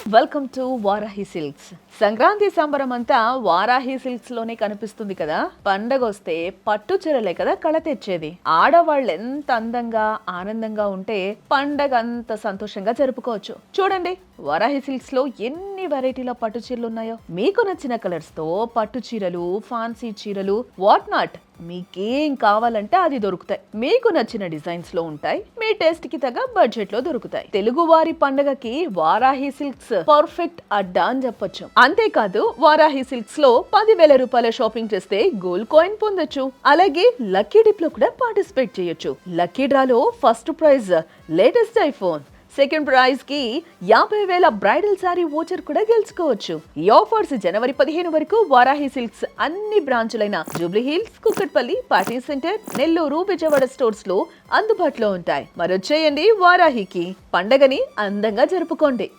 Welcome to Varahi silks. Sankranti సంబరం అంతా Varahi silks లోనే కనిపిస్తుంది కదా. పండగ వస్తే పట్టు చీరలే కదా కళ తెచ్చేది. ఆడవాళ్ళు ఎంత అందంగా ఆనందంగా ఉంటే పండగ అంత సంతోషంగా జరుపుకోవచ్చు. చూడండి, వారాహి సిల్క్స్ లో ఎన్ని వెరైటీల పట్టు చీరలు ఉన్నాయో. మీకు నచ్చిన కలర్స్ తో పట్టు చీరలు, ఫ్యాన్సీ చీరలు, వాట్ నాట్, మీకేం కావాలంటే అది దొరుకుతాయి. మీకు నచ్చిన డిజైన్స్ లో ఉంటాయి. మీ టేస్ట్ కి తగ్గ బడ్జెట్ లో దొరుకుతాయి. తెలుగు వారి పండగకి వారాహి సిల్క్స్ పర్ఫెక్ట్ అడ్డా అని చెప్పొచ్చు. అంతేకాదు, వారాహి సిల్క్స్ లో 10,000 రూపాయల షాపింగ్ చేస్తే గోల్డ్ కాయిన్ పొందొచ్చు. అలాగే లక్కీ డిప్ లో కూడా పార్టిసిపేట్ చేయొచ్చు. లక్కీ డ్రాలో first prize latest iPhone, second prize కి 50,000 బ్రైడల్ సారీ వోచర్ కూడా గెలుచుకోవచ్చు. ఈ ఆఫర్స్ జనవరి 15 వరకు వారాహి సిల్క్స్ అన్ని బ్రాంచులైన Jubilee Hills, Kukatpally, party centre, Nellore, Vijayawada stores లో అందుబాటులో ఉంటాయి. మరొచ్చేయండి వారాహికి, పండగని అందంగా జరుపుకోండి.